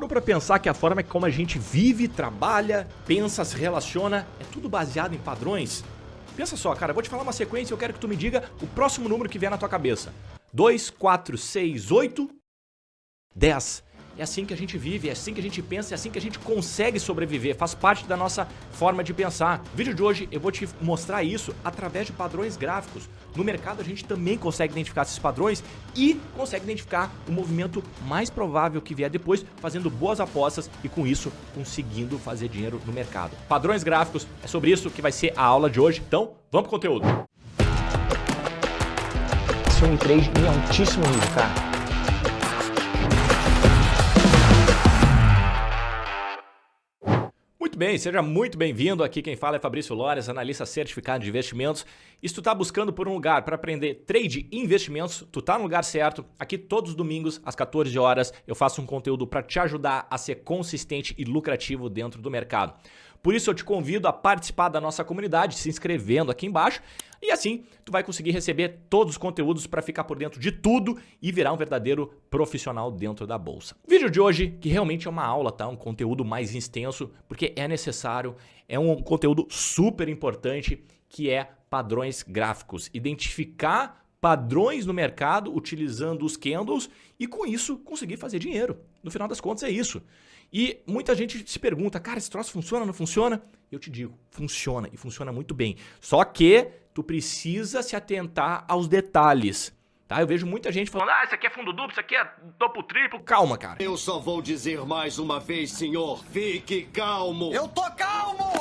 parou para pensar que a forma como a gente vive, trabalha, pensa, se relaciona, é tudo baseado em padrões? Pensa só, cara, eu vou te falar uma sequência e eu quero que tu me diga o próximo número que vier na tua cabeça. 2, 4, 6, 8, 10. É assim que a gente vive, é assim que a gente pensa, é assim que a gente consegue sobreviver, faz parte da nossa forma de pensar. No vídeo de hoje eu vou te mostrar isso através de padrões gráficos. No mercado a gente também consegue identificar esses padrões e consegue identificar o movimento mais provável que vier depois, fazendo boas apostas e com isso conseguindo fazer dinheiro no mercado. Padrões gráficos, é sobre isso que vai ser a aula de hoje, então vamos pro conteúdo. Swing trade em altíssimo nível, cara. Muito bem, seja muito bem-vindo. Aqui quem fala é Fabrício Lores, analista certificado de investimentos. E se tu tá buscando por um lugar para aprender trade e investimentos, tu tá no lugar certo. Aqui todos os domingos, às 14 horas, eu faço um conteúdo para te ajudar a ser consistente e lucrativo dentro do mercado. Por isso eu te convido a participar da nossa comunidade, se inscrevendo aqui embaixo. E assim, tu vai conseguir receber todos os conteúdos para ficar por dentro de tudo e virar um verdadeiro profissional dentro da bolsa. O vídeo de hoje, que realmente é uma aula, tá? Um conteúdo mais extenso, porque é necessário, é um conteúdo super importante, que é padrões gráficos. Identificar padrões no mercado utilizando os candles e com isso conseguir fazer dinheiro. No final das contas é isso. E muita gente se pergunta, cara, esse troço funciona, não funciona? Eu te digo, funciona e funciona muito bem. Só que tu precisa se atentar aos detalhes, tá? Eu vejo muita gente falando, isso aqui é fundo duplo, isso aqui é topo triplo. Calma, cara. Eu só vou dizer mais uma vez, senhor, fique calmo. Eu tô calmo!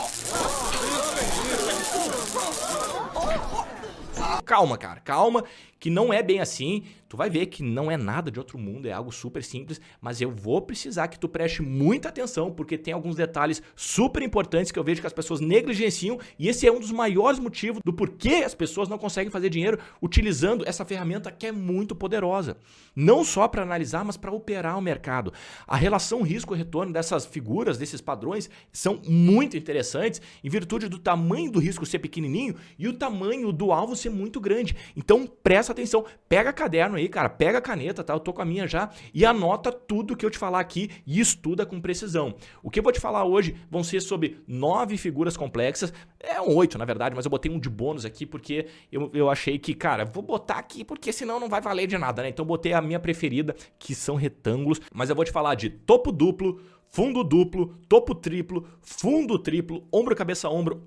Calma, cara, calma, que não é bem assim. Tu vai ver que não é nada de outro mundo, é algo super simples, mas eu vou precisar que tu preste muita atenção, porque tem alguns detalhes super importantes que eu vejo que as pessoas negligenciam, e esse é um dos maiores motivos do porquê as pessoas não conseguem fazer dinheiro utilizando essa ferramenta que é muito poderosa. Não só para analisar, mas para operar o mercado. A relação risco-retorno dessas figuras, desses padrões, são muito interessantes em virtude do tamanho do risco ser pequenininho e o tamanho do alvo ser muito grande. Então presta atenção, pega caderno aí, cara, pega a caneta, tá? Eu tô com a minha já e anota tudo que eu te falar aqui e estuda com precisão. O que eu vou te falar hoje vão ser sobre 9 figuras complexas, 8 na verdade, mas eu botei um de bônus aqui porque eu achei que, cara, vou botar aqui porque senão não vai valer de nada, né? Então botei a minha preferida, que são retângulos, mas eu vou te falar de topo duplo, fundo duplo, topo triplo, fundo triplo, ombro, cabeça, ombro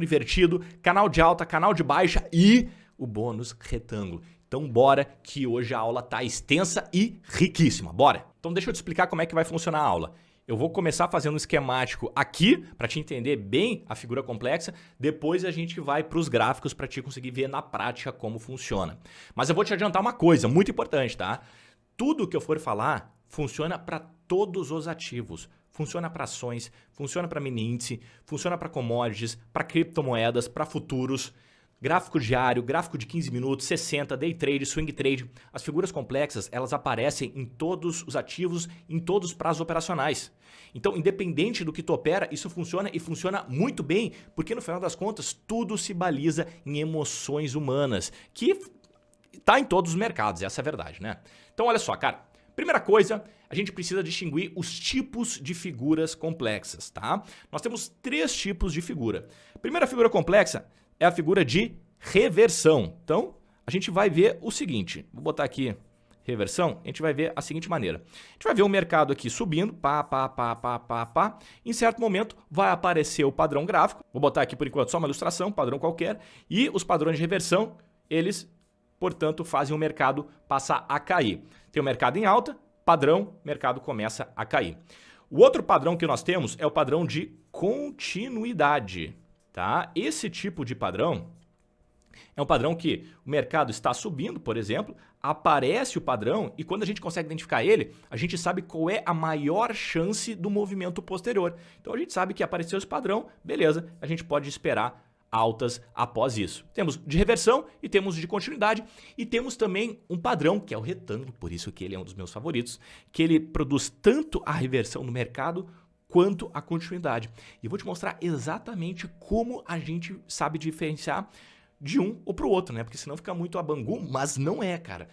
invertido, canal de alta, canal de baixa e o bônus retângulo. Então bora que hoje a aula tá extensa e riquíssima, bora! Então deixa eu te explicar como é que vai funcionar a aula. Eu vou começar fazendo um esquemático aqui para te entender bem a figura complexa, depois a gente vai para os gráficos para te conseguir ver na prática como funciona. Mas eu vou te adiantar uma coisa muito importante, tá? Tudo que eu for falar funciona para todos os ativos. Funciona para ações, funciona para mini índice, funciona para commodities, para criptomoedas, para futuros, gráfico diário, gráfico de 15 minutos, 60, day trade, swing trade. As figuras complexas, elas aparecem em todos os ativos, em todos os prazos operacionais. Então, independente do que tu opera, isso funciona e funciona muito bem, porque no final das contas, tudo se baliza em emoções humanas, que tá em todos os mercados, essa é a verdade, né? Então, olha só, cara. Primeira coisa, a gente precisa distinguir os tipos de figuras complexas, tá? Nós temos 3 tipos de figura. A primeira figura complexa é a figura de reversão. Então, a gente vai ver o seguinte, vou botar aqui reversão, a gente vai ver a seguinte maneira. A gente vai ver o mercado aqui subindo, pá. Em certo momento vai aparecer o padrão gráfico, vou botar aqui por enquanto só uma ilustração, padrão qualquer, e os padrões de reversão, eles, portanto, fazem o mercado passar a cair. Tem o mercado em alta, padrão, mercado começa a cair. O outro padrão que nós temos é o padrão de continuidade, tá? Esse tipo de padrão é um padrão que o mercado está subindo, por exemplo, aparece o padrão e quando a gente consegue identificar ele, a gente sabe qual é a maior chance do movimento posterior. Então a gente sabe que apareceu esse padrão, beleza, a gente pode esperar altas após isso. Temos de reversão e temos de continuidade e temos também um padrão que é o retângulo, por isso que ele é um dos meus favoritos, que ele produz tanto a reversão no mercado quanto a continuidade. E eu vou te mostrar exatamente como a gente sabe diferenciar de um ou para o outro, né? Porque senão fica muito a bangu, mas não é, cara.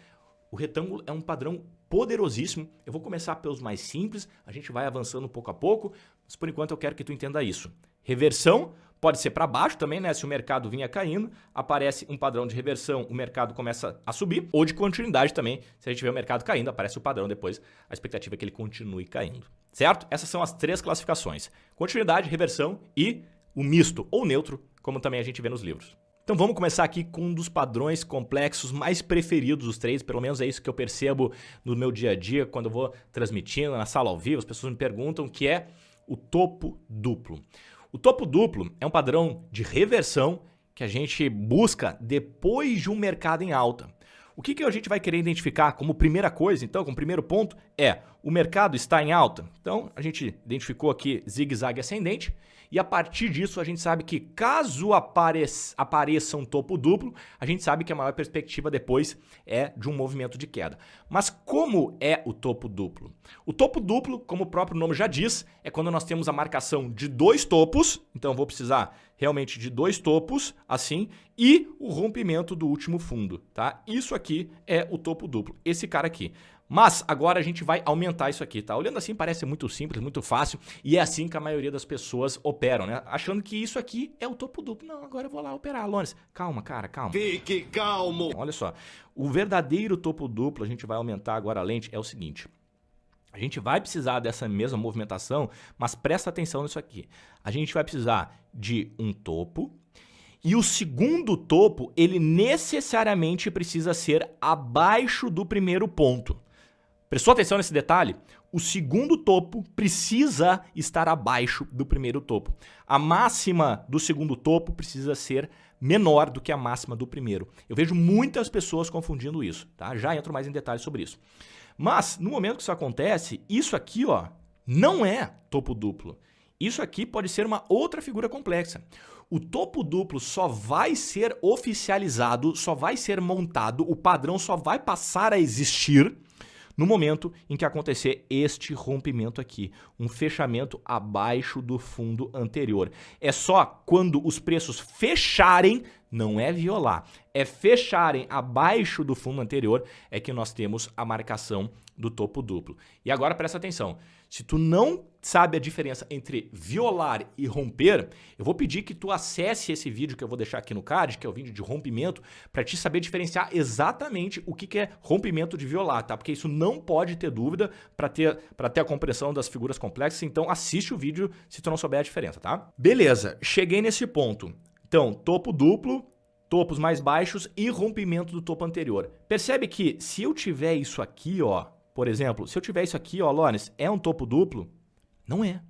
O retângulo é um padrão poderosíssimo. Eu vou começar pelos mais simples, a gente vai avançando pouco a pouco, mas por enquanto eu quero que tu entenda isso. Reversão pode ser para baixo também, né? Se o mercado vinha caindo, aparece um padrão de reversão, o mercado começa a subir, ou de continuidade também. Se a gente vê o mercado caindo, aparece o padrão depois, a expectativa é que ele continue caindo, certo? Essas são as 3 classificações: continuidade, reversão e o misto ou neutro, como também a gente vê nos livros. Então vamos começar aqui com um dos padrões complexos mais preferidos dos trades, pelo menos é isso que eu percebo no meu dia a dia, quando eu vou transmitindo na sala ao vivo, as pessoas me perguntam, que é o topo duplo. O topo duplo é um padrão de reversão que a gente busca depois de um mercado em alta. O que a gente vai querer identificar como primeira coisa, então, como primeiro ponto, é o mercado está em alta. Então, a gente identificou aqui zigue-zague ascendente e a partir disso a gente sabe que caso apareça um topo duplo, a gente sabe que a maior perspectiva depois é de um movimento de queda. Mas como é o topo duplo? O topo duplo, como o próprio nome já diz, é quando nós temos a marcação de 2 topos, então eu vou precisar realmente de 2 topos, assim, e o rompimento do último fundo, tá? Isso aqui é o topo duplo, esse cara aqui. Mas agora a gente vai aumentar isso aqui, tá? Olhando assim parece muito simples, muito fácil, e é assim que a maioria das pessoas operam, né? Achando que isso aqui é o topo duplo. Não, agora eu vou lá operar, Lones. Calma, cara, calma. Fique calmo. Olha só, o verdadeiro topo duplo, a gente vai aumentar agora a lente, é o seguinte. A gente vai precisar dessa mesma movimentação, mas presta atenção nisso aqui. A gente vai precisar de um topo, e o segundo topo, ele necessariamente precisa ser abaixo do primeiro ponto. Prestou atenção nesse detalhe? O segundo topo precisa estar abaixo do primeiro topo. A máxima do segundo topo precisa ser menor do que a máxima do primeiro. Eu vejo muitas pessoas confundindo isso, tá? Já entro mais em detalhes sobre isso. Mas, no momento que isso acontece, isso aqui, ó, não é topo duplo. Isso aqui pode ser uma outra figura complexa. O topo duplo só vai ser oficializado, só vai ser montado, o padrão só vai passar a existir no momento em que acontecer este rompimento aqui, um fechamento abaixo do fundo anterior. É só quando os preços fecharem, não é violar, é fecharem abaixo do fundo anterior, é que nós temos a marcação do topo duplo. E agora presta atenção, se tu não sabe a diferença entre violar e romper, eu vou pedir que tu acesse esse vídeo que eu vou deixar aqui no card, que é o vídeo de rompimento, para te saber diferenciar exatamente o que é rompimento de violar, tá? Porque isso não pode ter dúvida para ter a compreensão das figuras complexas, então assiste o vídeo se tu não souber a diferença, tá? Beleza, cheguei nesse ponto. Então, topo duplo, topos mais baixos e rompimento do topo anterior. Percebe que se eu tiver isso aqui, ó, por exemplo, se eu tiver isso aqui, ó, Lones, é um topo duplo? Não é.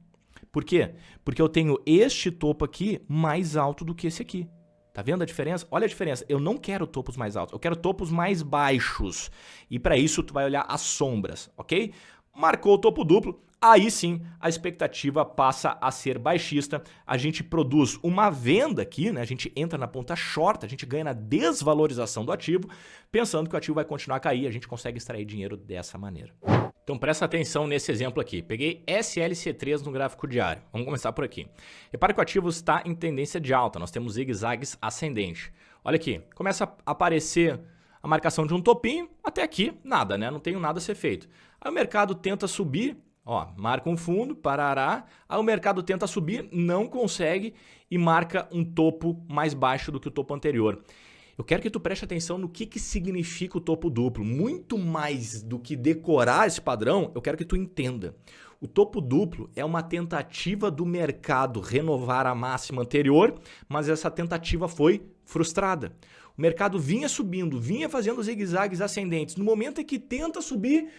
Por quê? Porque eu tenho este topo aqui mais alto do que esse aqui. Tá vendo a diferença? Olha a diferença. Eu não quero topos mais altos, eu quero topos mais baixos. E para isso tu vai olhar as sombras, ok? Marcou o topo duplo, aí sim a expectativa passa a ser baixista, a gente produz uma venda aqui, né? A gente entra na ponta short, a gente ganha na desvalorização do ativo, pensando que o ativo vai continuar a cair, a gente consegue extrair dinheiro dessa maneira. Então presta atenção nesse exemplo aqui. Peguei SLC3 no gráfico diário. Vamos começar por aqui. Repare que o ativo está em tendência de alta, nós temos zigue-zagues ascendentes. Olha aqui, começa a aparecer a marcação de um topinho, até aqui nada, né? Não tem nada a ser feito. Aí o mercado tenta subir, ó, marca um fundo, parará, aí o mercado tenta subir, não consegue e marca um topo mais baixo do que o topo anterior. Eu quero que tu preste atenção no que significa o topo duplo. Muito mais do que decorar esse padrão, eu quero que tu entenda. O topo duplo é uma tentativa do mercado renovar a máxima anterior, mas essa tentativa foi frustrada. O mercado vinha subindo, vinha fazendo zigue-zagues ascendentes. No momento em que tenta subir,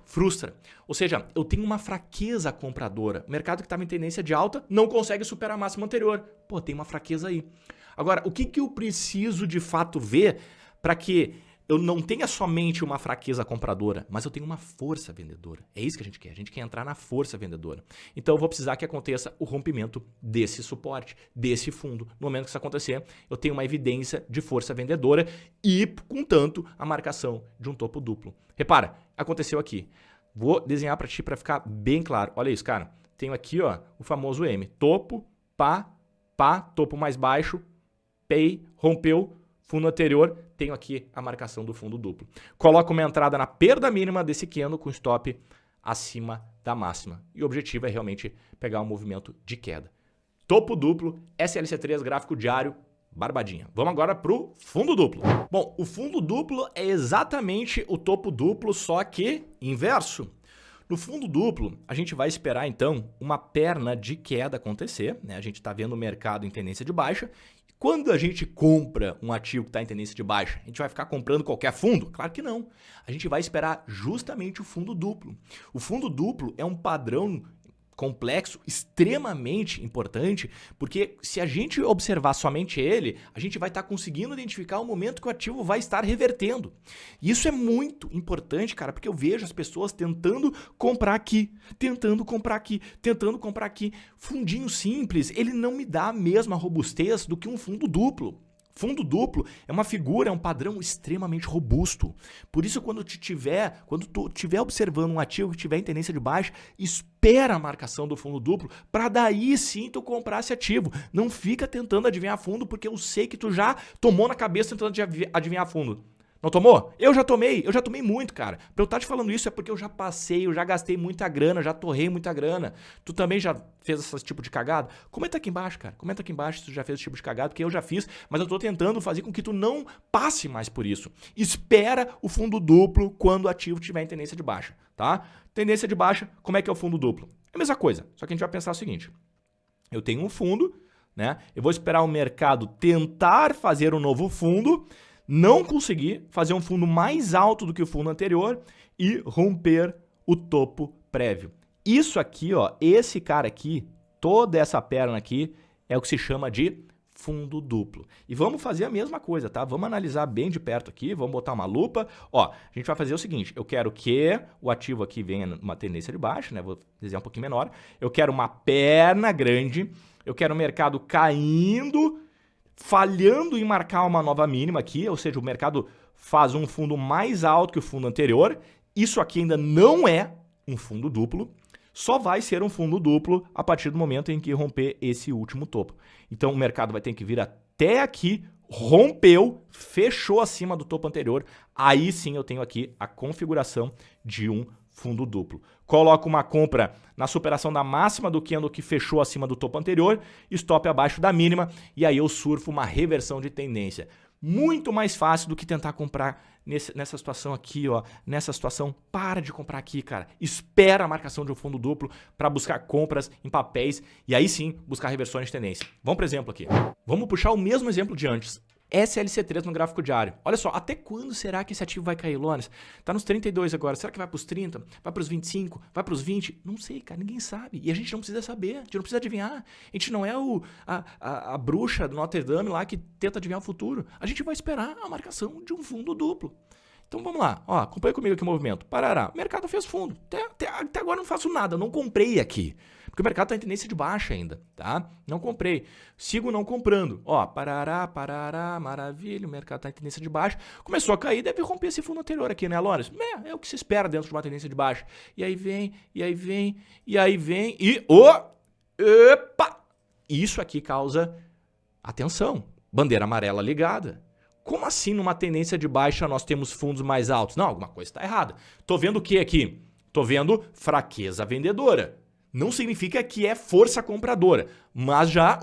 frustra. Ou seja, eu tenho uma fraqueza compradora. O mercado que estava em tendência de alta não consegue superar a máxima anterior. Pô, tem uma fraqueza aí. Agora, o que eu preciso de fato ver para que eu não tenha somente uma fraqueza compradora, mas eu tenho uma força vendedora? É isso que a gente quer entrar na força vendedora. Então eu vou precisar que aconteça o rompimento desse suporte, desse fundo. No momento que isso acontecer, eu tenho uma evidência de força vendedora e, contanto, a marcação de um topo duplo. Repara, aconteceu aqui. Vou desenhar para ti para ficar bem claro. Olha isso, cara. Tenho aqui, ó, o famoso M. Topo, pá, topo mais baixo, pay, rompeu, fundo anterior, tenho aqui a marcação do fundo duplo. Coloco uma entrada na perda mínima desse candle com stop acima da máxima. E o objetivo é realmente pegar um movimento de queda. Topo duplo, SLC3, gráfico diário, barbadinha. Vamos agora pro fundo duplo. Bom, o fundo duplo é exatamente o topo duplo, só que inverso. No fundo duplo, a gente vai esperar então uma perna de queda acontecer, né? A gente está vendo o mercado em tendência de baixa. Quando a gente compra um ativo que está em tendência de baixa, a gente vai ficar comprando qualquer fundo? Claro que não. A gente vai esperar justamente o fundo duplo. O fundo duplo é um padrão complexo, extremamente importante, porque se a gente observar somente ele, a gente vai estar conseguindo identificar o momento que o ativo vai estar revertendo. E isso é muito importante, cara, porque eu vejo as pessoas tentando comprar aqui, tentando comprar aqui, tentando comprar aqui. Fundinho simples, ele não me dá a mesma robustez do que um fundo duplo. Fundo duplo é uma figura, é um padrão extremamente robusto. Por isso, quando tu estiver observando um ativo que estiver em tendência de baixa, espera a marcação do fundo duplo para daí sim tu comprar esse ativo. Não fica tentando adivinhar fundo, porque eu sei que tu já tomou na cabeça tentando adivinhar fundo. Não tomou? Eu já tomei muito, cara. Pra eu estar te falando isso é porque eu já passei, eu já gastei muita grana, já torrei muita grana. Tu também já fez esse tipo de cagada? Comenta aqui embaixo, cara. Comenta aqui embaixo se tu já fez esse tipo de cagada, porque eu já fiz, mas eu tô tentando fazer com que tu não passe mais por isso. Espera o fundo duplo quando o ativo estiver em tendência de baixa, tá? Tendência de baixa, como é que é o fundo duplo? É a mesma coisa, só que a gente vai pensar o seguinte. Eu tenho um fundo, né? Eu vou esperar o mercado tentar fazer um novo fundo, não conseguir fazer um fundo mais alto do que o fundo anterior e romper o topo prévio. Isso aqui, ó, esse cara aqui, toda essa perna aqui, é o que se chama de fundo duplo. E vamos fazer a mesma coisa, tá? Vamos analisar bem de perto aqui, vamos botar uma lupa. Ó, a gente vai fazer o seguinte, eu quero que o ativo aqui venha numa tendência de baixa, né? Vou desenhar um pouquinho menor. Eu quero uma perna grande, eu quero o mercado caindo, falhando em marcar uma nova mínima aqui, ou seja, o mercado faz um fundo mais alto que o fundo anterior. Isso aqui ainda não é um fundo duplo, só vai ser um fundo duplo a partir do momento em que romper esse último topo. Então o mercado vai ter que vir até aqui, rompeu, fechou acima do topo anterior, aí sim eu tenho aqui a configuração de um fundo duplo. Coloco uma compra na superação da máxima do candle que fechou acima do topo anterior, stop abaixo da mínima, e aí eu surfo uma reversão de tendência. Muito mais fácil do que tentar comprar nessa situação aqui, ó. Nessa situação, para de comprar aqui, cara. Espera a marcação de um fundo duplo para buscar compras em papéis e aí sim buscar reversões de tendência. Vamos para o exemplo aqui. Vamos puxar o mesmo exemplo de antes. SLC3 no gráfico diário. Olha só, até quando será que esse ativo vai cair, Lones? Tá nos 32 agora. Será que vai para os 30? Vai para os 25? Vai para os 20? Não sei, cara. Ninguém sabe. E a gente não precisa saber. A gente não precisa adivinhar. A gente não é a bruxa do Notre Dame lá que tenta adivinhar o futuro. A gente vai esperar a marcação de um fundo duplo. Então vamos lá. Ó, acompanha comigo aqui o movimento. Parará. O mercado fez fundo. Até agora não faço nada. Não comprei aqui. Porque o mercado está em tendência de baixa ainda, tá? Não comprei. Sigo não comprando. Ó, parará, maravilha, o mercado está em tendência de baixa. Começou a cair, deve romper esse fundo anterior aqui, né, Lores? É o que se espera dentro de uma tendência de baixa. E aí vem, e aí vem, e aí vem, e... Epa! Isso aqui causa atenção. Bandeira amarela ligada. Como assim numa tendência de baixa nós temos fundos mais altos? Não, alguma coisa está errada. Tô vendo o que aqui? Tô vendo fraqueza vendedora. Não significa que é força compradora, mas já,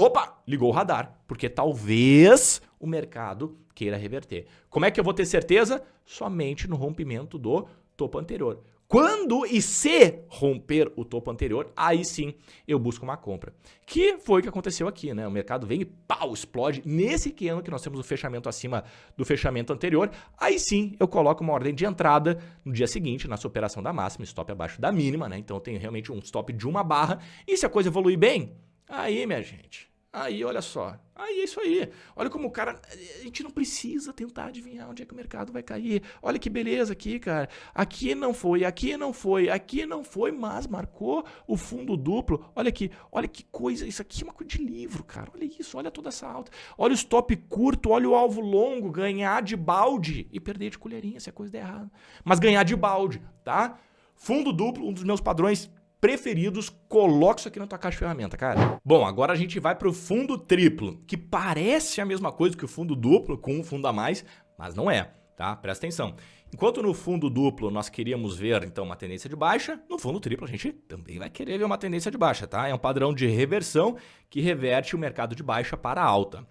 ligou o radar, porque talvez o mercado queira reverter. Como é que eu vou ter certeza? Somente no rompimento do topo anterior. Quando e se romper o topo anterior, aí sim eu busco uma compra. Que foi o que aconteceu aqui, né? O mercado vem e pau, explode. Nesse candle que nós temos o fechamento acima do fechamento anterior, aí sim eu coloco uma ordem de entrada no dia seguinte, na superação da máxima, stop abaixo da mínima, né? Então eu tenho realmente um stop de uma barra. E se a coisa evoluir bem, aí, minha gente, aí olha só. Aí é isso aí. Olha como o cara... A gente não precisa tentar adivinhar onde é que o mercado vai cair. Olha que beleza aqui, cara. Aqui não foi, aqui não foi, aqui não foi, mas marcou o fundo duplo. Olha aqui, olha que coisa. Isso aqui é uma coisa de livro, cara. Olha isso, olha toda essa alta. Olha o stop curto, olha o alvo longo. Ganhar de balde e perder de colherinha se a coisa der errado. Mas ganhar de balde, tá? Fundo duplo, um dos meus padrões preferidos, coloca isso aqui na tua caixa de ferramenta, cara. Bom, agora a gente vai para o fundo triplo, que parece a mesma coisa que o fundo duplo, com um fundo a mais, mas não é, tá? Presta atenção. Enquanto no fundo duplo nós queríamos ver, então, uma tendência de baixa, no fundo triplo a gente também vai querer ver uma tendência de baixa, tá? É um padrão de reversão que reverte o mercado de baixa para alta.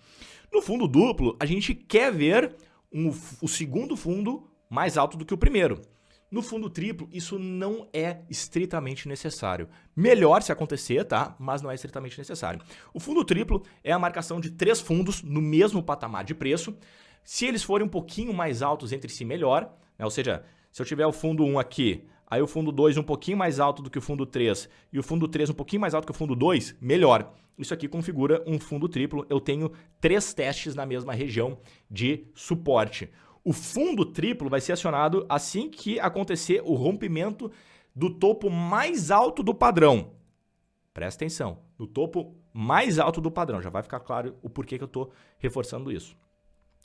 No fundo duplo, a gente quer ver o segundo fundo mais alto do que o primeiro. No fundo triplo, isso não é estritamente necessário. Melhor se acontecer, tá? Mas não é estritamente necessário. O fundo triplo é a marcação de 3 fundos no mesmo patamar de preço. Se eles forem um pouquinho mais altos entre si, melhor. Né? Ou seja, se eu tiver o fundo 1 aqui, aí o fundo 2 um pouquinho mais alto do que o fundo 3 e o fundo 3 um pouquinho mais alto que o fundo 2, melhor. Isso aqui configura um fundo triplo. Eu tenho 3 testes na mesma região de suporte. O fundo triplo vai ser acionado assim que acontecer o rompimento do topo mais alto do padrão. Presta atenção, do topo mais alto do padrão. Já vai ficar claro o porquê que eu estou reforçando isso.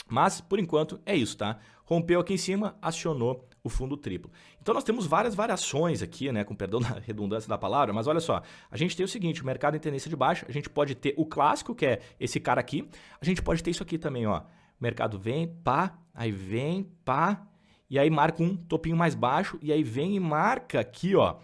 Mas, por enquanto, é isso, tá? Rompeu aqui em cima, acionou o fundo triplo. Então, nós temos várias variações aqui, né? Com perdão da redundância da palavra, mas olha só. A gente tem o seguinte, o mercado em tendência de baixa, a gente pode ter o clássico, que é esse cara aqui. A gente pode ter isso aqui também, ó. O mercado vem, pá, aí vem, pá, e aí marca um topinho mais baixo, e aí vem e marca aqui, ó,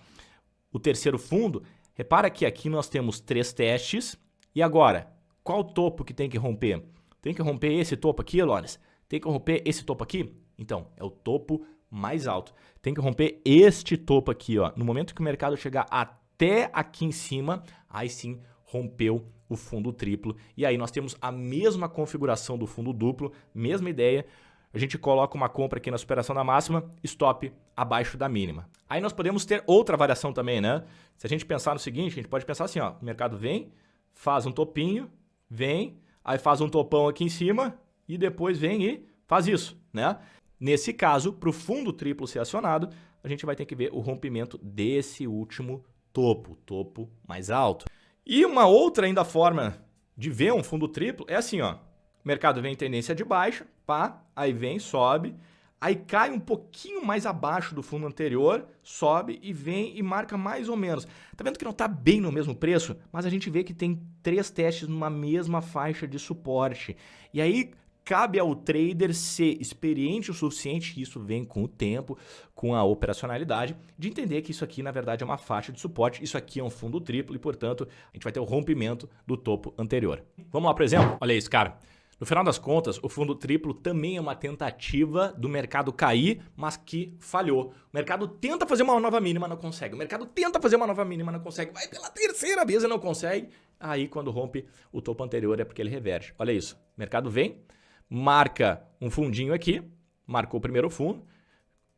o terceiro fundo. Repara que aqui nós temos 3 testes, e agora, qual topo que tem que romper? Tem que romper esse topo aqui, Lones? Tem que romper esse topo aqui? Então, é o topo mais alto. Tem que romper este topo aqui, ó. No momento que o mercado chegar até aqui em cima, aí sim rompeu o fundo triplo. E aí nós temos a mesma configuração do fundo duplo, mesma ideia. A gente coloca uma compra aqui na superação da máxima, stop abaixo da mínima. Aí nós podemos ter outra variação também, né? Se a gente pensar no seguinte, a gente pode pensar assim, ó, o mercado vem, faz um topinho, vem, aí faz um topão aqui em cima e depois vem e faz isso, né? Nesse caso, para o fundo triplo ser acionado, a gente vai ter que ver o rompimento desse último topo, topo mais alto. E uma outra ainda forma de ver um fundo triplo é assim, ó. O mercado vem em tendência de baixa, pá, aí vem, sobe, aí cai um pouquinho mais abaixo do fundo anterior, sobe e vem e marca mais ou menos. Tá vendo que não tá bem no mesmo preço? Mas a gente vê que tem 3 testes numa mesma faixa de suporte. E aí cabe ao trader ser experiente o suficiente, e isso vem com o tempo, com a operacionalidade, de entender que isso aqui, na verdade, é uma faixa de suporte, isso aqui é um fundo triplo e, portanto, a gente vai ter o rompimento do topo anterior. Vamos lá, por exemplo? Olha isso, cara. No final das contas, o fundo triplo também é uma tentativa do mercado cair, mas que falhou. O mercado tenta fazer uma nova mínima, não consegue. O mercado tenta fazer uma nova mínima, não consegue. Vai pela terceira vez e não consegue. Aí, quando rompe o topo anterior, é porque ele reverte. Olha isso. O mercado vem, marca um fundinho aqui, marcou o primeiro fundo,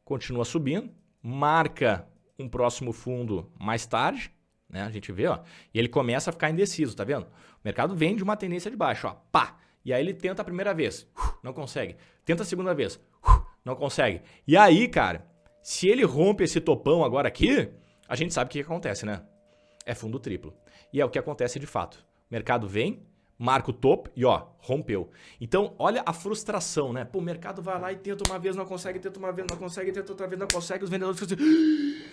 continua subindo, marca um próximo fundo mais tarde, né? A gente vê, ó, e ele começa a ficar indeciso, tá vendo? O mercado vem de uma tendência de baixo, ó, pá, e aí ele tenta a primeira vez, não consegue, tenta a segunda vez, não consegue. E aí, cara, se ele rompe esse topão agora aqui, a gente sabe o que acontece, né? É fundo triplo. E é o que acontece de fato. O mercado vem, marca o topo e ó, rompeu. Então, olha a frustração, né? Pô, o mercado vai lá e tenta uma vez, não consegue, tenta uma vez, não consegue, tenta outra vez, não consegue. Os vendedores ficam assim,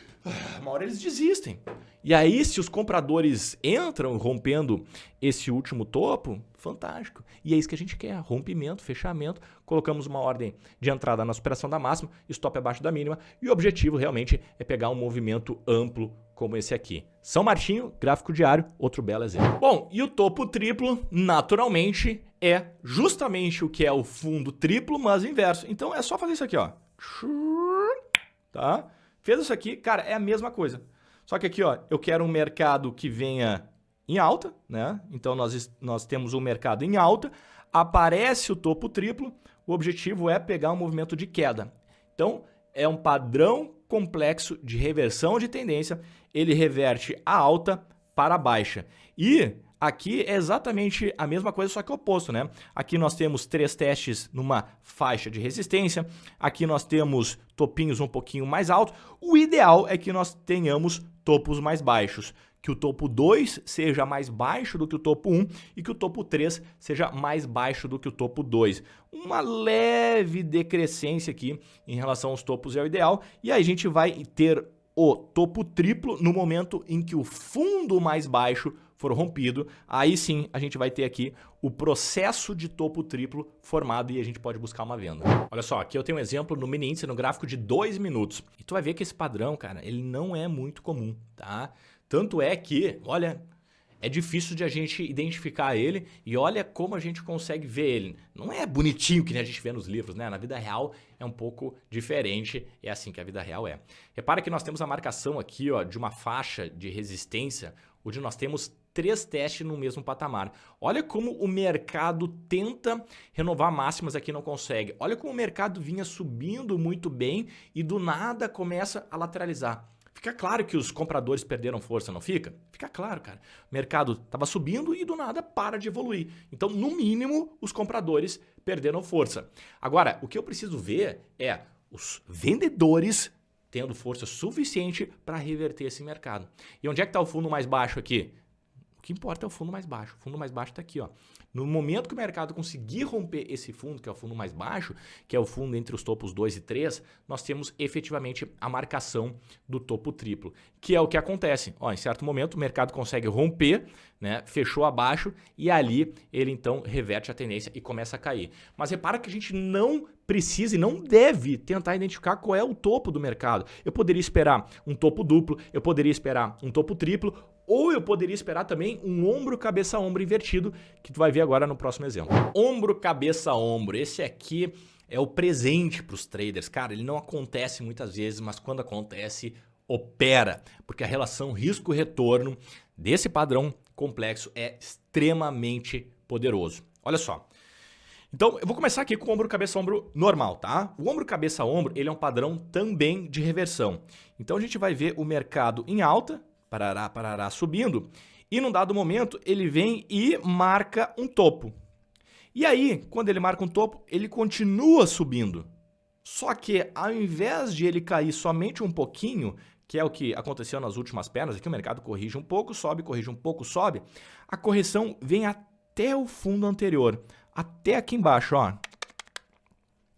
uma hora eles desistem. E aí, se os compradores entram rompendo esse último topo, fantástico. E é isso que a gente quer, rompimento, fechamento. Colocamos uma ordem de entrada na superação da máxima, stop abaixo da mínima. E o objetivo realmente é pegar um movimento amplo como esse aqui. São Martinho, gráfico diário, outro belo exemplo. Bom, e o topo triplo, naturalmente, é justamente o que é o fundo triplo, mas inverso. Então é só fazer isso aqui, ó. Tá? Fez isso aqui, cara, é a mesma coisa. Só que aqui, ó, eu quero um mercado que venha em alta, né? Então nós temos um mercado em alta, aparece o topo triplo, o objetivo é pegar um movimento de queda. Então é um padrão complexo de reversão de tendência, ele reverte a alta para a baixa. E aqui é exatamente a mesma coisa, só que o oposto, né? Aqui nós temos 3 testes numa faixa de resistência, aqui nós temos topinhos um pouquinho mais altos. O ideal é que nós tenhamos topos mais baixos, que o topo 2 seja mais baixo do que o topo 1 e que o topo 3 seja mais baixo do que o topo 2. Uma leve decrescência aqui em relação aos topos é o ideal, e aí a gente vai ter o topo triplo no momento em que o fundo mais baixo for rompido. Aí sim a gente vai ter aqui o processo de topo triplo formado e a gente pode buscar uma venda. Olha só, aqui eu tenho um exemplo no mini índice no gráfico de 2 minutos. E tu vai ver que esse padrão, cara, ele não é muito comum, tá? Tanto é que, olha, é difícil de a gente identificar ele e olha como a gente consegue ver ele. Não é bonitinho que nem a gente vê nos livros, né? Na vida real é um pouco diferente, é assim que a vida real é. Repara que nós temos a marcação aqui, ó, de uma faixa de resistência, onde nós temos 3 testes no mesmo patamar. Olha como o mercado tenta renovar máximas aqui e não consegue. Olha como o mercado vinha subindo muito bem e do nada começa a lateralizar. Fica claro que os compradores perderam força, não fica? Fica claro, cara. O mercado estava subindo e do nada para de evoluir. Então, no mínimo, os compradores perderam força. Agora, o que eu preciso ver é os vendedores tendo força suficiente para reverter esse mercado. E onde é que está o fundo mais baixo aqui? O que importa é o fundo mais baixo. O fundo mais baixo está aqui, ó. No momento que o mercado conseguir romper esse fundo, que é o fundo mais baixo, que é o fundo entre os topos 2 e 3, nós temos efetivamente a marcação do topo triplo, que é o que acontece. Ó, em certo momento o mercado consegue romper, né, fechou abaixo e ali ele então reverte a tendência e começa a cair. Mas repara que a gente não precisa e não deve tentar identificar qual é o topo do mercado. Eu poderia esperar um topo duplo, eu poderia esperar um topo triplo, ou eu poderia esperar também um ombro, cabeça, ombro invertido, que tu vai ver agora no próximo exemplo. Ombro, cabeça, ombro. Esse aqui é o presente para os traders. Cara, ele não acontece muitas vezes, mas quando acontece, opera. Porque a relação risco-retorno desse padrão complexo é extremamente poderoso. Olha só. Então, eu vou começar aqui com o ombro, cabeça, ombro normal, tá? O ombro, cabeça, ombro, ele é um padrão também de reversão. Então, a gente vai ver o mercado em alta, parará, parará, subindo, e num dado momento ele vem e marca um topo. E aí, quando ele marca um topo, ele continua subindo. Só que ao invés de ele cair somente um pouquinho, que é o que aconteceu nas últimas pernas, aqui o mercado corrige um pouco, sobe, corrige um pouco, sobe, a correção vem até o fundo anterior, até aqui embaixo, ó.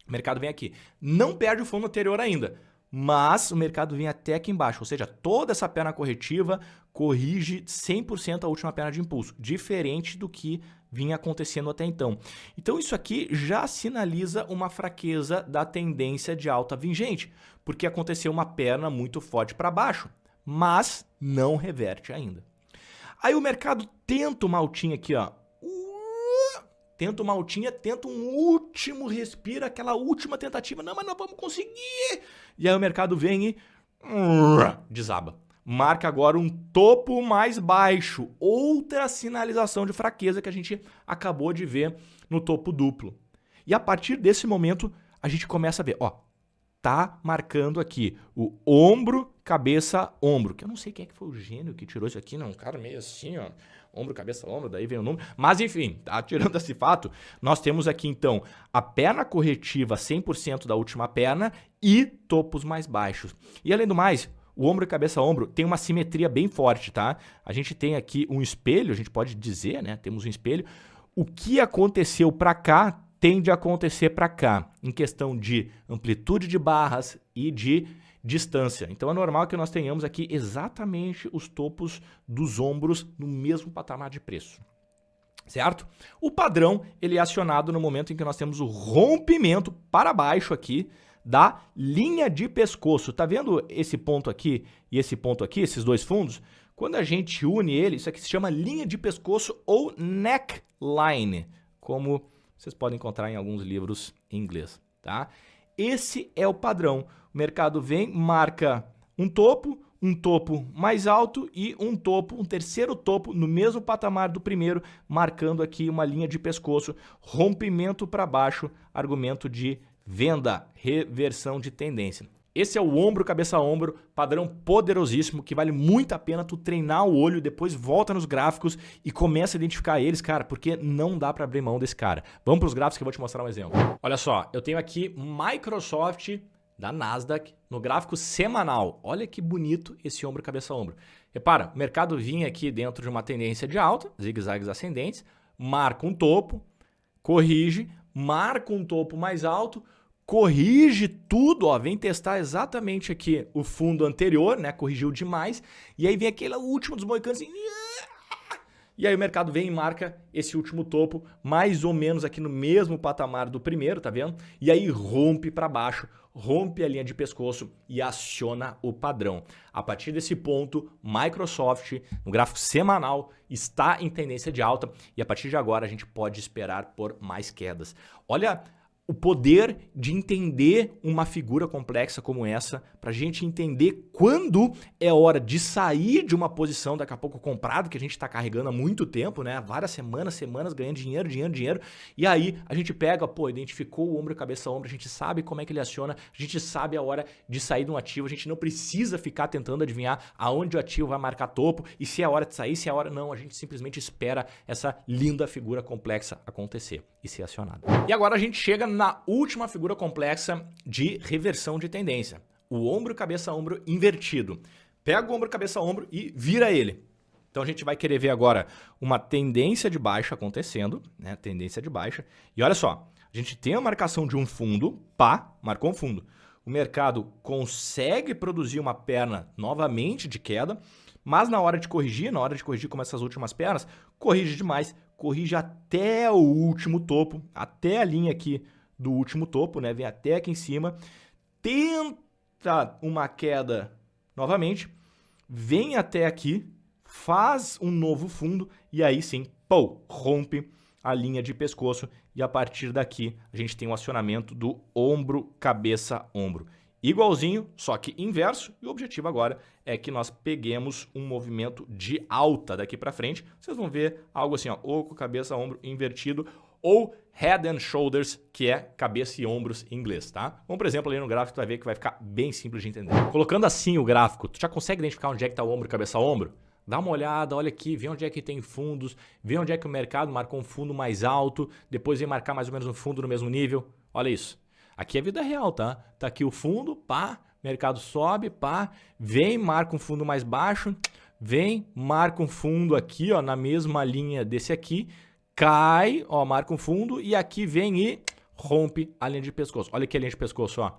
O mercado vem aqui. Não perde o fundo anterior ainda, mas o mercado vem até aqui embaixo, ou seja, toda essa perna corretiva corrige 100% a última perna de impulso, diferente do que vinha acontecendo até então. Então isso aqui já sinaliza uma fraqueza da tendência de alta vingente, porque aconteceu uma perna muito forte para baixo, mas não reverte ainda. Aí o mercado tenta uma altinha aqui, ó. Tenta uma altinha, tenta um último respiro, aquela última tentativa. Não, mas nós vamos conseguir. E aí o mercado vem e desaba. Marca agora um topo mais baixo. Outra sinalização de fraqueza que a gente acabou de ver no topo duplo. E a partir desse momento, a gente começa a ver, ó, tá marcando aqui o ombro, cabeça, ombro. Que eu não sei quem é que foi o gênio que tirou isso aqui, não. Um cara meio assim, ó. Ombro, cabeça, ombro, daí vem o número. Mas enfim, tá? Tirando esse fato, nós temos aqui então a perna corretiva 100% da última perna e topos mais baixos. E além do mais, o ombro e cabeça, ombro tem uma simetria bem forte, tá? A gente tem aqui um espelho, a gente pode dizer, né? Temos um espelho. O que aconteceu para cá tende a acontecer para cá, em questão de amplitude de barras e de distância. Então é normal que nós tenhamos aqui exatamente os topos dos ombros no mesmo patamar de preço. Certo? O padrão ele é acionado no momento em que nós temos o rompimento para baixo aqui da linha de pescoço. Tá vendo esse ponto aqui e esse ponto aqui, esses dois fundos? Quando a gente une ele, isso aqui se chama linha de pescoço ou neckline, como vocês podem encontrar em alguns livros em inglês, tá? Esse é o padrão. O mercado vem, marca um topo mais alto e um terceiro topo no mesmo patamar do primeiro, marcando aqui uma linha de pescoço, rompimento para baixo, argumento de venda, reversão de tendência. Esse é o ombro, cabeça, ombro, padrão poderosíssimo que vale muito a pena tu treinar o olho, depois volta nos gráficos e começa a identificar eles, cara, porque não dá para abrir mão desse cara. Vamos para os gráficos que eu vou te mostrar um exemplo. Olha só, eu tenho aqui Microsoft da Nasdaq no gráfico semanal. Olha que bonito esse ombro, cabeça, ombro. Repara, o mercado vinha aqui dentro de uma tendência de alta, zigue-zagues ascendentes, marca um topo, corrige, marca um topo mais alto, corrige tudo, ó, vem testar exatamente aqui o fundo anterior, né? Corrigiu demais. E aí vem aquele último desmoicano assim. E aí o mercado vem e marca esse último topo, mais ou menos aqui no mesmo patamar do primeiro, tá vendo? E aí rompe para baixo, rompe a linha de pescoço e aciona o padrão. A partir desse ponto, Microsoft, no gráfico semanal, está em tendência de alta e a partir de agora a gente pode esperar por mais quedas. Olha o poder de entender uma figura complexa como essa, para a gente entender quando é hora de sair de uma posição daqui a pouco comprada, que a gente está carregando há muito tempo, né? Várias semanas ganhando dinheiro, e aí a gente pega, identificou o ombro, cabeça, ombro, a gente sabe como é que ele aciona, a gente sabe a hora de sair de um ativo, a gente não precisa ficar tentando adivinhar aonde o ativo vai marcar topo, e se é hora de sair, se é hora não, a gente simplesmente espera essa linda figura complexa acontecer e ser acionada. E agora a gente chega na última figura complexa de reversão de tendência. O ombro, cabeça, ombro invertido. Pega o ombro, cabeça, ombro e vira ele. Então a gente vai querer ver agora uma tendência de baixa acontecendo, né? Tendência de baixa. E olha só, a gente tem a marcação de um fundo, marcou um fundo. O mercado consegue produzir uma perna novamente de queda, mas na hora de corrigir como essas últimas pernas, corrige demais, corrige até o último topo, até a linha aqui do último topo, né? Vem até aqui em cima, tenta uma queda novamente, vem até aqui, faz um novo fundo e aí sim, rompe a linha de pescoço e a partir daqui a gente tem o acionamento do ombro, cabeça, ombro. Igualzinho, só que inverso, e o objetivo agora é que nós peguemos um movimento de alta daqui para frente. Vocês vão ver algo assim, ó, oco, cabeça, ombro invertido, ou head and shoulders, que é cabeça e ombros em inglês, tá? Vamos, por exemplo, ali no gráfico, tu vai ver que vai ficar bem simples de entender. Colocando assim o gráfico, tu já consegue identificar onde é que tá o ombro, cabeça, ombro? Dá uma olhada, olha aqui, vê onde é que tem fundos, vê onde é que o mercado marcou um fundo mais alto, depois vem marcar mais ou menos um fundo no mesmo nível. Olha isso. Aqui é vida real, tá? Tá aqui o fundo, mercado sobe, vem, marca um fundo mais baixo, vem, marca um fundo aqui, ó, na mesma linha desse aqui, cai, ó, marca um fundo e aqui vem e rompe a linha de pescoço. Olha aqui a linha de pescoço, ó.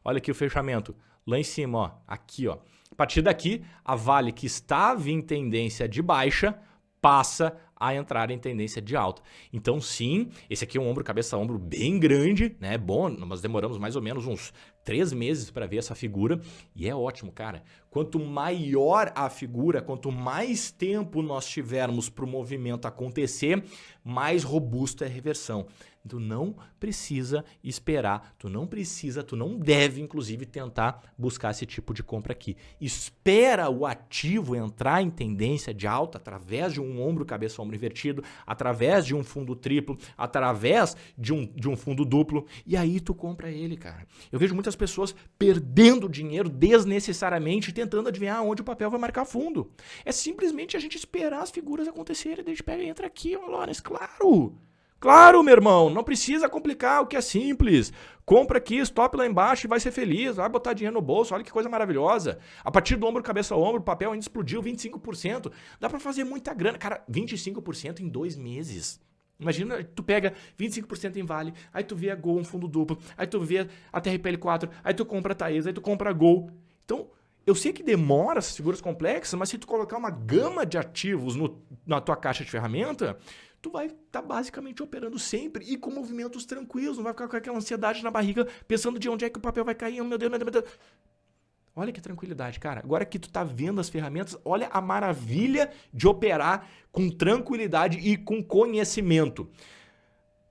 Olha aqui o fechamento. Lá em cima, ó, aqui, ó. A partir daqui, a Vale, que estava em tendência de baixa, passa a entrar em tendência de alta. Então sim, esse aqui é um ombro, cabeça, ombro bem grande, né? Bom, nós demoramos mais ou menos uns 3 meses para ver essa figura e é ótimo, cara. Quanto maior a figura, quanto mais tempo nós tivermos para o movimento acontecer, mais robusta é a reversão. Tu não precisa esperar, tu não deve, inclusive, tentar buscar esse tipo de compra aqui. Espera o ativo entrar em tendência de alta através de um ombro, cabeça, ombro invertido, através de um fundo triplo, através de um fundo duplo, e aí tu compra ele, cara. Eu vejo muitas pessoas perdendo dinheiro desnecessariamente tentando adivinhar onde o papel vai marcar fundo. É simplesmente a gente esperar as figuras acontecerem, daí a gente pega e entra aqui, ó, Lawrence, claro! Claro, meu irmão, não precisa complicar o que é simples. Compra aqui, stop lá embaixo e vai ser feliz, vai botar dinheiro no bolso, olha que coisa maravilhosa. A partir do ombro, cabeça, ombro, o papel ainda explodiu 25%. Dá pra fazer muita grana. Cara, 25% em 2 meses. Imagina, tu pega 25% em Vale, aí tu vê a Gol, um fundo duplo, aí tu vê a TRPL4, aí tu compra a Taesa, aí tu compra a Gol. Então, eu sei que demora essas figuras complexas, mas se tu colocar uma gama de ativos na tua caixa de ferramenta, tu vai estar basicamente operando sempre e com movimentos tranquilos, não vai ficar com aquela ansiedade na barriga, pensando de onde é que o papel vai cair, meu Deus, meu Deus, meu Deus. Olha que tranquilidade, cara. Agora que tu tá vendo as ferramentas, olha a maravilha de operar com tranquilidade e com conhecimento.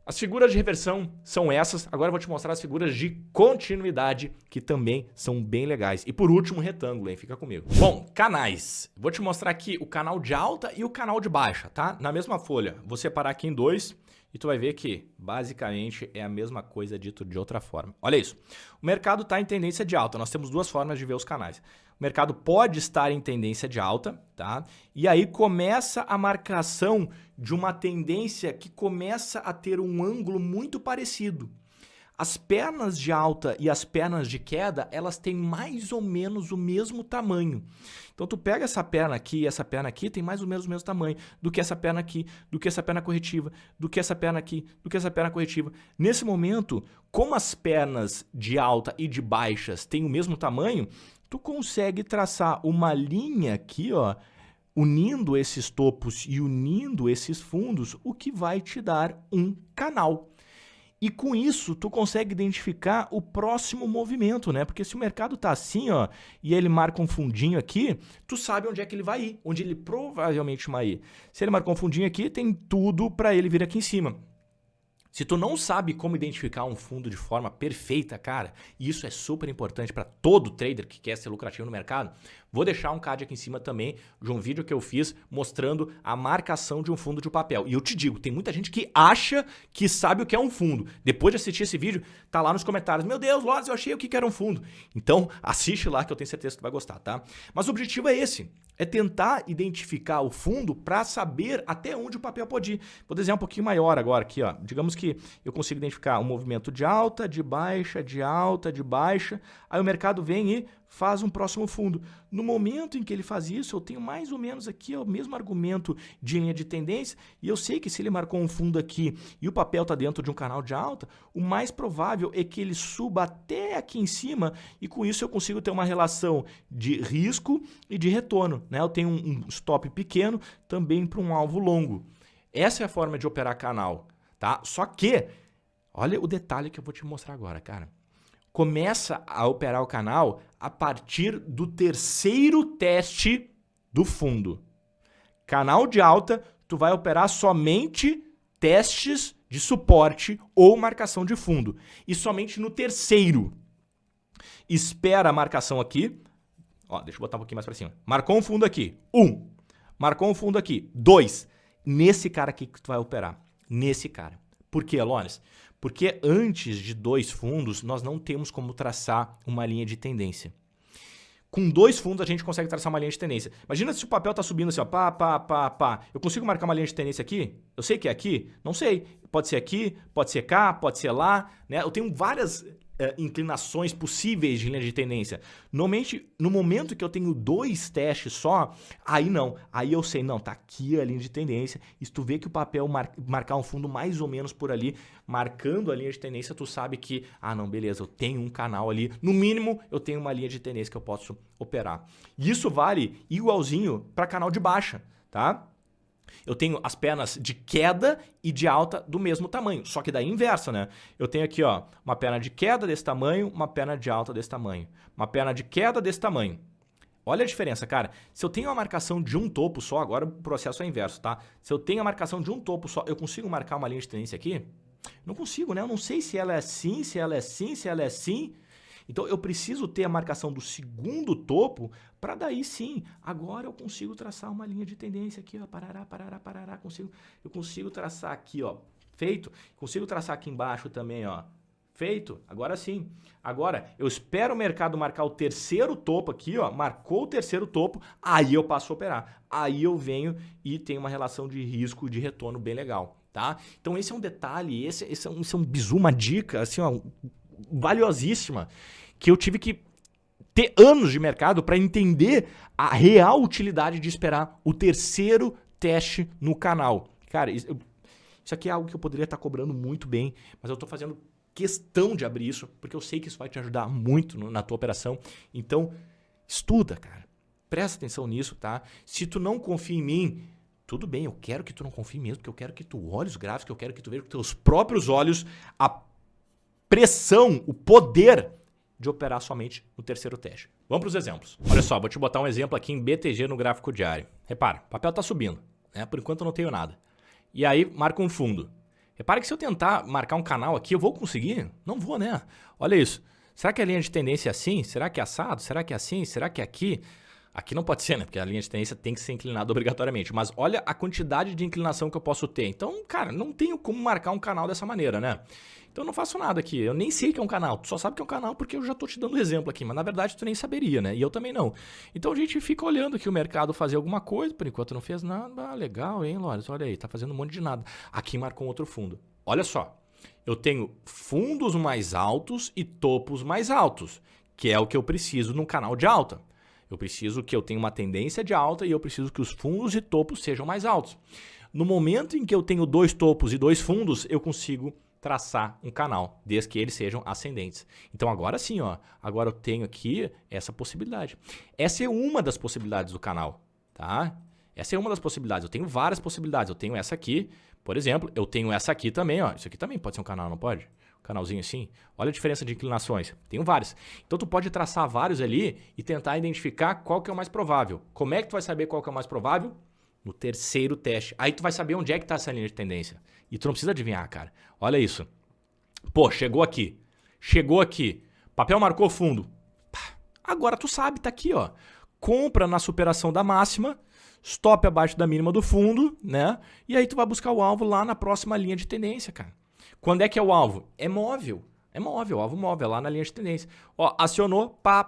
As figuras de reversão são essas. Agora eu vou te mostrar as figuras de continuidade, que também são bem legais. E por último, retângulo, hein? Fica comigo. Bom, canais. Vou te mostrar aqui o canal de alta e o canal de baixa, tá? Na mesma folha. Vou separar aqui em 2 e tu vai ver que basicamente é a mesma coisa dito de outra forma. Olha isso. O mercado está em tendência de alta. Nós temos 2 formas de ver os canais. O mercado pode estar em tendência de alta, tá? E aí começa a marcação de uma tendência que começa a ter um ângulo muito parecido. As pernas de alta e as pernas de queda, elas têm mais ou menos o mesmo tamanho. Então tu pega essa perna aqui e essa perna aqui, tem mais ou menos o mesmo tamanho do que essa perna aqui, do que essa perna corretiva, do que essa perna aqui, do que essa perna corretiva. Nesse momento, como as pernas de alta e de baixas têm o mesmo tamanho, tu consegue traçar uma linha aqui, ó, unindo esses topos e unindo esses fundos, o que vai te dar um canal. E com isso, tu consegue identificar o próximo movimento, né? Porque se o mercado tá assim, ó, e ele marca um fundinho aqui, tu sabe onde é que ele vai ir, onde ele provavelmente vai ir. Se ele marcou um fundinho aqui, tem tudo para ele vir aqui em cima. Se tu não sabe como identificar um fundo de forma perfeita, cara, e isso é super importante para todo trader que quer ser lucrativo no mercado, vou deixar um card aqui em cima também de um vídeo que eu fiz mostrando a marcação de um fundo de papel. E eu te digo, tem muita gente que acha que sabe o que é um fundo. Depois de assistir esse vídeo, tá lá nos comentários, meu Deus, Lorenz, eu achei o que era um fundo. Então, assiste lá que eu tenho certeza que tu vai gostar, tá? Mas o objetivo é esse, é tentar identificar o fundo para saber até onde o papel pode ir. Vou desenhar um pouquinho maior agora aqui, ó. Digamos que eu consigo identificar um movimento de alta, de baixa, de alta, de baixa. Aí o mercado vem e faz um próximo fundo. No momento em que ele faz isso, eu tenho mais ou menos aqui ó, o mesmo argumento de linha de tendência e eu sei que se ele marcou um fundo aqui e o papel está dentro de um canal de alta, o mais provável é que ele suba até aqui em cima e com isso eu consigo ter uma relação de risco e de retorno, né? Eu tenho um stop pequeno também para um alvo longo. Essa é a forma de operar canal, tá? Só que, olha o detalhe que eu vou te mostrar agora, cara. Começa a operar o canal a partir do terceiro teste do fundo. Canal de alta, tu vai operar somente testes de suporte ou marcação de fundo. E somente no terceiro. Espera a marcação aqui. Ó, deixa eu botar um pouquinho mais para cima. Marcou um fundo aqui. 1. Marcou um fundo aqui. 2. Nesse cara aqui que tu vai operar. Nesse cara. Por quê, Lorenz? Porque antes de 2 fundos, nós não temos como traçar uma linha de tendência. Com 2 fundos, a gente consegue traçar uma linha de tendência. Imagina se o papel está subindo assim, ó, pá, pá, pá, pá. Eu consigo marcar uma linha de tendência aqui? Eu sei que é aqui? Não sei. Pode ser aqui, pode ser cá, pode ser lá, né? Eu tenho várias inclinações possíveis de linha de tendência. Normalmente, no momento que eu tenho 2 testes só, aí não. Aí eu sei, não, tá aqui a linha de tendência. E se tu vê que o papel marcar um fundo mais ou menos por ali, marcando a linha de tendência, tu sabe que, ah, não, beleza, eu tenho um canal ali. No mínimo, eu tenho uma linha de tendência que eu posso operar. E isso vale igualzinho para canal de baixa, tá? Eu tenho as pernas de queda e de alta do mesmo tamanho, só que daí inversa, né? Eu tenho aqui, ó, uma perna de queda desse tamanho, uma perna de alta desse tamanho, uma perna de queda desse tamanho. Olha a diferença, cara. Se eu tenho a marcação de um topo só, agora o processo é inverso, tá? Se eu tenho a marcação de um topo só, eu consigo marcar uma linha de tendência aqui? Não consigo, né? Eu não sei se ela é assim, se ela é assim, se ela é assim. Então, eu preciso ter a marcação do segundo topo para daí sim, agora eu consigo traçar uma linha de tendência aqui, ó, parará, parará, parará, eu consigo traçar aqui, ó, feito, consigo traçar aqui embaixo também, ó, feito, agora sim. Agora, eu espero o mercado marcar o terceiro topo aqui, ó, marcou o terceiro topo, aí eu passo a operar. Aí eu venho e tenho uma relação de risco e de retorno bem legal, tá? Então, esse é um detalhe, esse é um bizu, uma dica, assim, ó, valiosíssima, que eu tive que ter anos de mercado para entender a real utilidade de esperar o terceiro teste no canal. Cara, isso aqui é algo que eu poderia estar cobrando muito bem, mas eu estou fazendo questão de abrir isso, porque eu sei que isso vai te ajudar muito na tua operação. Então, estuda, cara. Presta atenção nisso, tá? Se tu não confia em mim, tudo bem, eu quero que tu não confie mesmo, porque eu quero que tu olhe os gráficos, que eu quero que tu veja com teus próprios olhos a pressão, o poder de operar somente no terceiro teste. Vamos para os exemplos. Olha só, vou te botar um exemplo aqui em BTG no gráfico diário. Repara, o papel está subindo, né? Por enquanto eu não tenho nada. E aí marca um fundo. Repara que se eu tentar marcar um canal aqui, eu vou conseguir? Não vou, né? Olha isso. Será que a linha de tendência é assim? Será que é assado? Será que é assim? Será que é aqui? Aqui não pode ser, né? Porque a linha de tendência tem que ser inclinada obrigatoriamente. Mas olha a quantidade de inclinação que eu posso ter. Então, cara, não tenho como marcar um canal dessa maneira, né? Então eu não faço nada aqui. Eu nem sei que é um canal. Tu só sabe que é um canal porque eu já tô te dando exemplo aqui. Mas na verdade tu nem saberia, né? E eu também não. Então a gente fica olhando aqui o mercado fazer alguma coisa. Por enquanto não fez nada. Ah, legal, hein, Lorenz? Olha aí, tá fazendo um monte de nada. Aqui marcou um outro fundo. Olha só. eu tenho fundos mais altos e topos mais altos, que é o que eu preciso num canal de alta. Eu preciso que eu tenha uma tendência de alta e eu preciso que os fundos e topos sejam mais altos. No momento em que eu tenho 2 topos e 2 fundos, eu consigo traçar um canal, desde que eles sejam ascendentes. Então agora sim, ó, agora eu tenho aqui essa possibilidade. Essa é uma das possibilidades do canal, tá? Essa é uma das possibilidades. Eu tenho várias possibilidades. Eu tenho essa aqui, por exemplo, eu tenho essa aqui também, ó. Isso aqui também pode ser um canal, não pode? Um canalzinho assim. Olha a diferença de inclinações. Tenho vários. Então tu pode traçar vários ali e tentar identificar qual que é o mais provável. Como é que tu vai saber qual que é o mais provável? No terceiro teste. Aí tu vai saber onde é que está essa linha de tendência. E tu não precisa adivinhar, cara. Olha isso. Pô, chegou aqui. Chegou aqui. Papel marcou fundo. Agora tu sabe, tá aqui, ó. Compra na superação da máxima, stop abaixo da mínima do fundo, né? E aí tu vai buscar o alvo lá na próxima linha de tendência, cara. Quando é que é o alvo? É móvel. É móvel, o alvo móvel, é lá na linha de tendência. Ó, acionou, pá.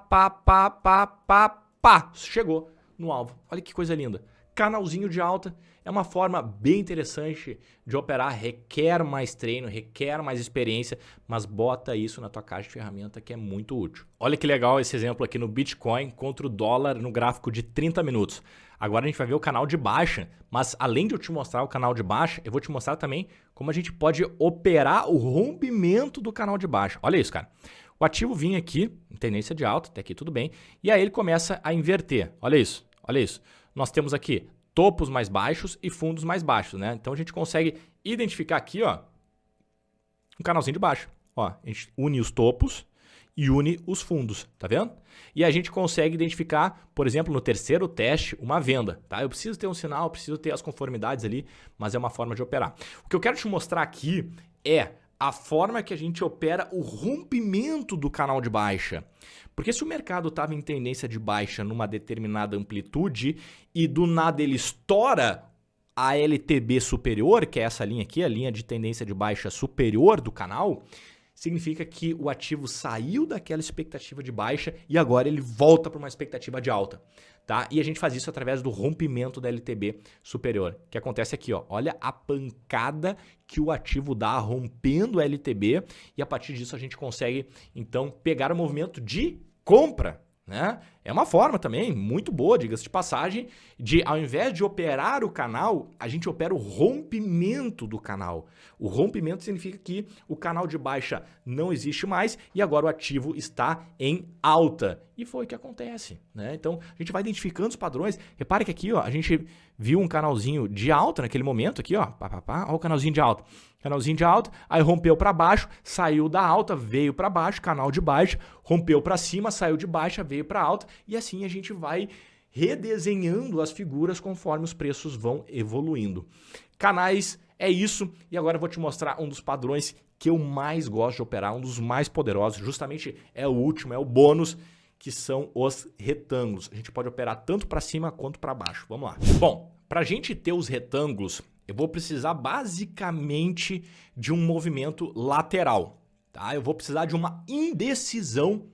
Chegou no alvo. Olha que coisa linda. Canalzinho de alta é uma forma bem interessante de operar, requer mais treino, requer mais experiência, mas bota isso na tua caixa de ferramenta que é muito útil. Olha que legal esse exemplo aqui no Bitcoin contra o dólar no gráfico de 30 minutos. Agora a gente vai ver o canal de baixa, mas além de eu te mostrar o canal de baixa, eu vou te mostrar também como a gente pode operar o rompimento do canal de baixa. Olha isso, cara. O ativo vinha aqui, em tendência de alta, até aqui tudo bem, e aí ele começa a inverter. Olha isso, olha isso. Nós temos aqui topos mais baixos e fundos mais baixos, né? Então a gente consegue identificar aqui, ó, um canalzinho de baixo. Ó, a gente une os topos e une os fundos, tá vendo? E a gente consegue identificar, por exemplo, no terceiro teste, uma venda, tá? Eu preciso ter um sinal, eu preciso ter as conformidades ali, mas é uma forma de operar. O que eu quero te mostrar aqui é a forma que a gente opera o rompimento do canal de baixa. Porque se o mercado estava em tendência de baixa numa determinada amplitude e do nada ele estoura a LTB superior, que é essa linha aqui, a linha de tendência de baixa superior do canal, significa que o ativo saiu daquela expectativa de baixa e agora ele volta para uma expectativa de alta, tá? E a gente faz isso através do rompimento da LTB superior, que acontece aqui, ó. Olha a pancada que o ativo dá rompendo a LTB e a partir disso a gente consegue, então, pegar o movimento de compra, né? É uma forma também muito boa, diga-se de passagem, de ao invés de operar o canal, a gente opera o rompimento do canal. O rompimento significa que o canal de baixa não existe mais e agora o ativo está em alta. E foi o que acontece, né? Então, a gente vai identificando os padrões. Repare que aqui, ó, a gente viu um canalzinho de alta naquele momento aqui, ó. Ó o canalzinho de alta. Canalzinho de alta, aí rompeu para baixo, saiu da alta, veio para baixo, canal de baixa, rompeu para cima, saiu de baixa, veio para alta e assim a gente vai redesenhando as figuras conforme os preços vão evoluindo. Canais é isso e agora eu vou te mostrar um dos padrões que eu mais gosto de operar, um dos mais poderosos, justamente é o último, é o bônus, que são os retângulos. A gente pode operar tanto para cima quanto para baixo. Vamos lá. Bom, para a gente ter os retângulos, eu vou precisar basicamente de um movimento lateral, tá? Eu vou precisar de uma indecisão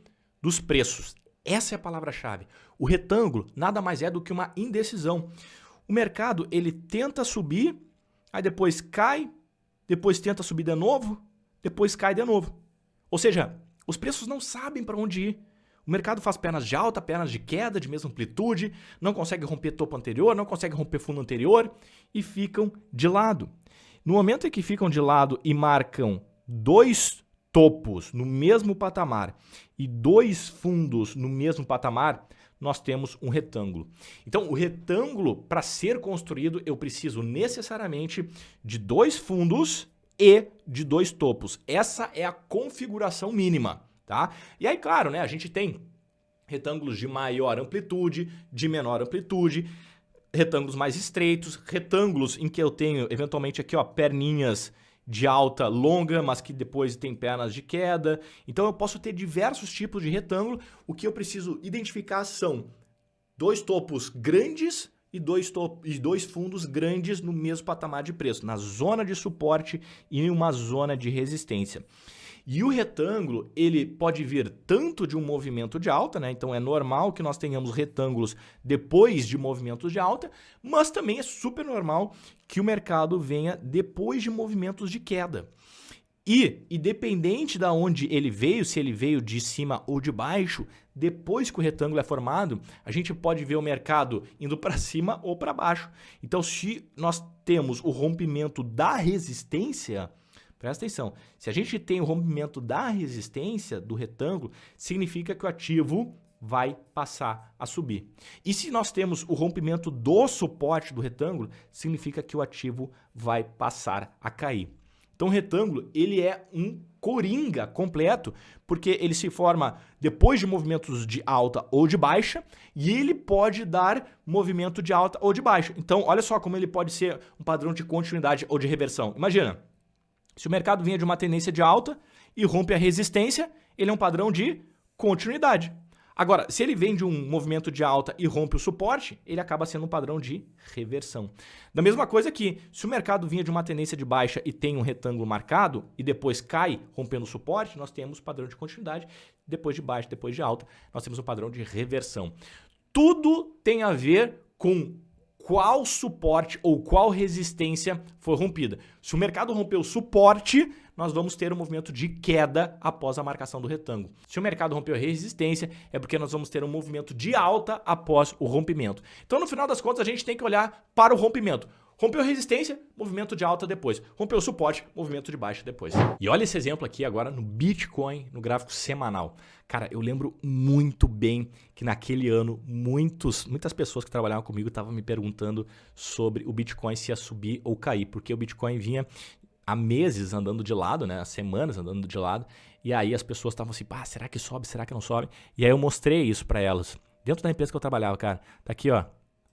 dos preços. Essa é a palavra-chave. O retângulo nada mais é do que uma indecisão. O mercado, ele tenta subir, aí depois cai, depois tenta subir de novo, depois cai de novo. Ou seja, os preços não sabem para onde ir. O mercado faz pernas de alta, pernas de queda, de mesma amplitude, não consegue romper topo anterior, não consegue romper fundo anterior e ficam de lado. No momento em que ficam de lado e marcam 2 topos no mesmo patamar e 2 fundos no mesmo patamar, nós temos um retângulo. Então, o retângulo, para ser construído, eu preciso necessariamente de 2 fundos e de 2 topos. Essa é a configuração mínima. Tá? E aí, claro, né, a gente tem retângulos de maior amplitude, de menor amplitude, retângulos mais estreitos, retângulos em que eu tenho, eventualmente, aqui, ó, perninhas de alta longa, mas que depois tem pernas de queda. Então, eu posso ter diversos tipos de retângulo. O que eu preciso identificar são 2 topos grandes e 2 fundos grandes no mesmo patamar de preço, na zona de suporte e em uma zona de resistência. E o retângulo, ele pode vir tanto de um movimento de alta, né? Então é normal que nós tenhamos retângulos depois de movimentos de alta, mas também é super normal que o mercado venha depois de movimentos de queda. E, independente de onde ele veio, se ele veio de cima ou de baixo, depois que o retângulo é formado, a gente pode ver o mercado indo para cima ou para baixo. Então, se nós temos o rompimento da resistência, presta atenção, se a gente tem o rompimento da resistência do retângulo, significa que o ativo vai passar a subir. E se nós temos o rompimento do suporte do retângulo, significa que o ativo vai passar a cair. Então o retângulo, ele é um coringa completo, porque ele se forma depois de movimentos de alta ou de baixa, e ele pode dar movimento de alta ou de baixa. Então olha só como ele pode ser um padrão de continuidade ou de reversão. Imagina, se o mercado vinha de uma tendência de alta e rompe a resistência, ele é um padrão de continuidade. Agora, se ele vem de um movimento de alta e rompe o suporte, ele acaba sendo um padrão de reversão. Da mesma coisa que, se o mercado vinha de uma tendência de baixa e tem um retângulo marcado e depois cai rompendo o suporte, nós temos padrão de continuidade. Depois de baixa, depois de alta, nós temos um padrão de reversão. Tudo tem a ver com qual suporte ou qual resistência foi rompida. Se o mercado rompeu o suporte, nós vamos ter um movimento de queda após a marcação do retângulo. Se o mercado rompeu a resistência, é porque nós vamos ter um movimento de alta após o rompimento. Então, no final das contas, a gente tem que olhar para o rompimento. Rompeu a resistência, movimento de alta depois. Rompeu o suporte, movimento de baixa depois. E olha esse exemplo aqui agora no Bitcoin, no gráfico semanal. Cara, eu lembro muito bem que naquele ano muitas pessoas que trabalhavam comigo estavam me perguntando sobre o Bitcoin se ia subir ou cair, porque o Bitcoin vinha há meses andando de lado, né? Há semanas andando de lado, e aí as pessoas estavam assim, será que sobe, será que não sobe? E aí eu mostrei isso para elas, dentro da empresa que eu trabalhava, cara. Tá aqui, ó.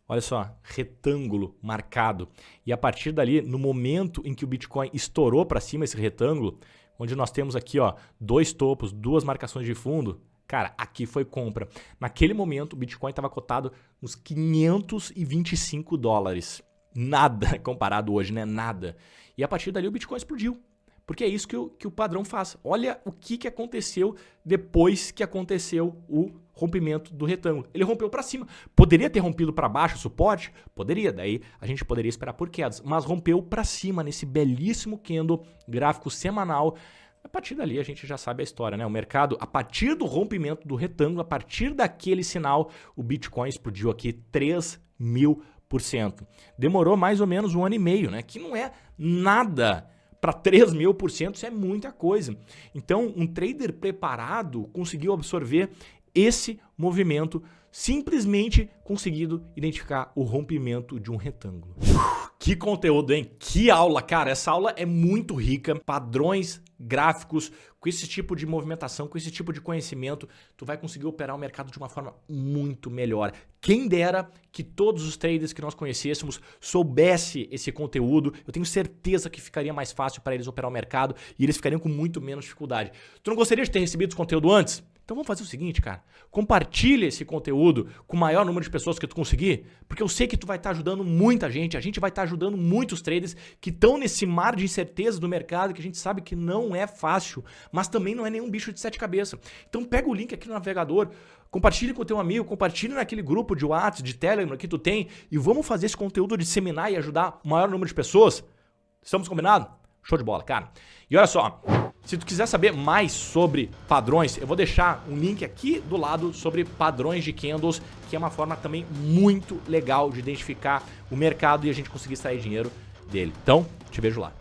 Olha só, retângulo marcado. E a partir dali, no momento em que o Bitcoin estourou para cima esse retângulo, onde nós temos aqui, ó, 2 topos, 2 marcações de fundo, cara, aqui foi compra. Naquele momento, o Bitcoin estava cotado nos $525. Nada comparado hoje, né? Nada. E a partir dali o Bitcoin explodiu. Porque é isso que o padrão faz. Olha o que aconteceu depois que aconteceu o rompimento do retângulo. Ele rompeu para cima. Poderia ter rompido para baixo o suporte? Poderia. Daí a gente poderia esperar por quedas. Mas rompeu para cima nesse belíssimo candle gráfico semanal. A partir dali a gente já sabe a história, né? O mercado, a partir do rompimento do retângulo, a partir daquele sinal, o Bitcoin explodiu aqui 3.000%. Demorou mais ou menos 1 ano e meio, né? Que não é nada. Para 3.000%, isso é muita coisa. Então, um trader preparado conseguiu absorver esse movimento, simplesmente conseguindo identificar o rompimento de um retângulo. Que conteúdo, hein? Que aula, cara. Essa aula é muito rica. Padrões gráficos, com esse tipo de movimentação, com esse tipo de conhecimento, tu vai conseguir operar o mercado de uma forma muito melhor. Quem dera que todos os traders que nós conhecêssemos soubesse esse conteúdo, eu tenho certeza que ficaria mais fácil para eles operar o mercado e eles ficariam com muito menos dificuldade. Tu não gostaria de ter recebido esse conteúdo antes? Então vamos fazer o seguinte, cara. Compartilha esse conteúdo com o maior número de pessoas que tu conseguir, porque eu sei que tu vai estar ajudando muita gente, a gente vai estar ajudando muitos traders que estão nesse mar de incerteza do mercado, que a gente sabe que não é fácil, mas também não é nenhum bicho de 7 cabeças. Então pega o link aqui no navegador, compartilha com o teu amigo, compartilha naquele grupo de WhatsApp, de Telegram que tu tem e vamos fazer esse conteúdo disseminar e ajudar o maior número de pessoas. Estamos combinados? Show de bola, cara. E olha só, se tu quiser saber mais sobre padrões, eu vou deixar um link aqui do lado sobre padrões de candles, que é uma forma também muito legal de identificar o mercado e a gente conseguir extrair dinheiro dele. Então, te vejo lá.